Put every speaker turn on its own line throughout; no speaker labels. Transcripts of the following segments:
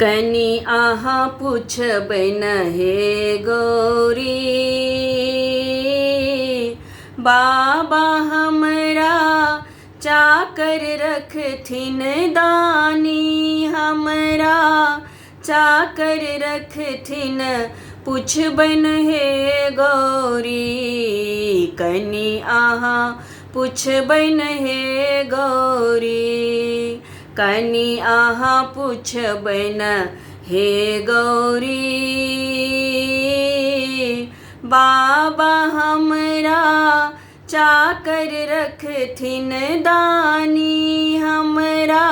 कनी आहा पूछबन हे गौरी, बाबा हमरा चाकर रखथिन दानी, हमरा चाकर रखथिन पूछबन हे गौरी। कनी आहा पूछबन हे गौरी, कनी आहा पूछबन हे गौरी। बाबा हमरा चाकर रखथिन दानी, हमरा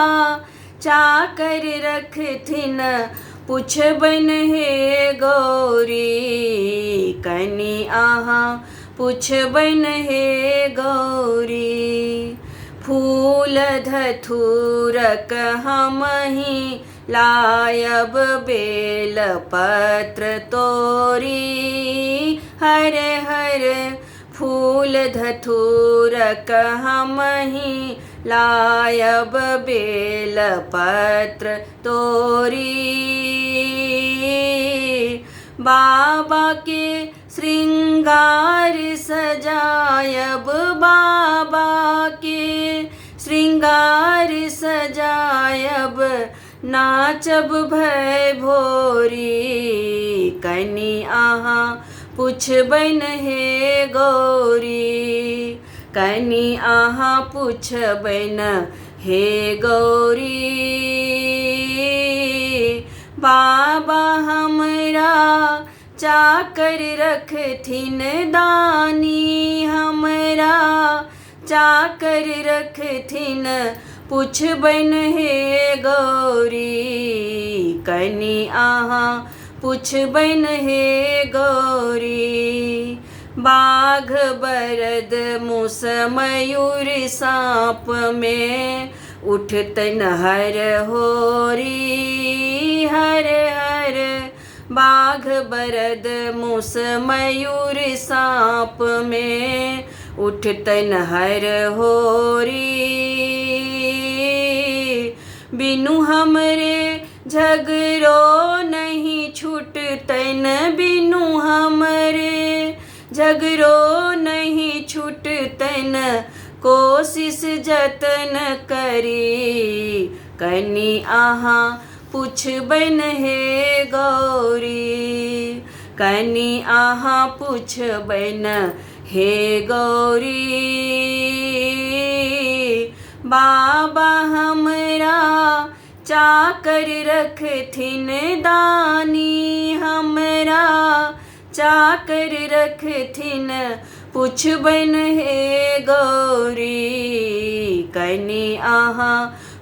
चाकर रखथिन पूछबन हे गौरी। कनी आहा पूछबन हे गौरी। फूल धथूरक हमहि लायब बेल पत्र तोरी, हर हर फूल धथूरक हमहि लायब बेल पत्र तोरी। बाबा के श्रृंगार सजायब, बाबा के श्रृंगार सजायब, नाचब भय भोरी। कनी आहा पूछबन हे गौरी, कनी आहा पूछबन हे गौरी। बाबा हमरा चाकर रखथिन दानी, हमरा चाकर रखथिन पूछबन हे गौरी। कनी आहा पूछबन हे गौरी। बाघ बरद मूस मयूर सांप में उठतन हर होरी, हर हर बाघ बरद मूस मयूर सांप में उठतन हर होरी। बिनु हमरे झगड़ो नहीं छूटतन, बिनु हमरे झगड़ो नहीं छूटतन, कोशिश जतन करी। कनी आहा पूछबन हे गौरी, कनी आहा पूछबन हे गौरी। बाबा हमरा चाकर रखथिन दानी, हमरा चाकर रखथिन पूछबन हे गौरी। कनी आहा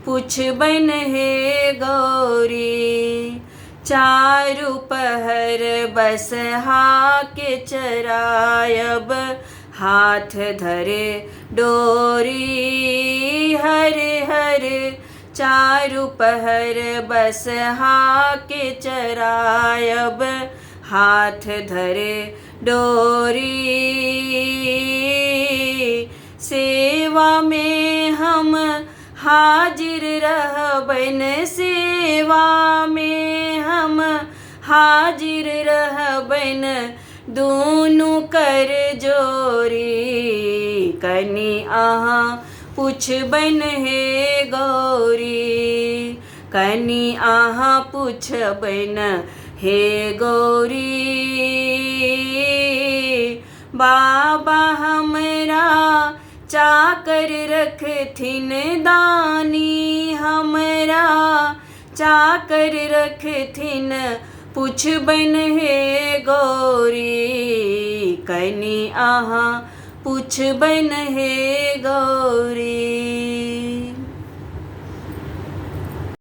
पूछबन हे गौरी। चारु पहर बसहा के चरायब, हाथ धरे डोरी, हर हर चारु पहर बसहा के चरायब, हाथ धरे डोरी। सेवा में हम हाजिर रहबन, सेवा में हम हाजिर रहबन, दोनों कर जोरी। कनी आहा पूछबन हे गौरी, कनी आहा पूछबन हे गौरी। बाबा हमरा चाकर रखथिन दानी, हमरा चाकर रखथिन पूछबन हे गौरी। कनी आहा पूछबन हे गौरी।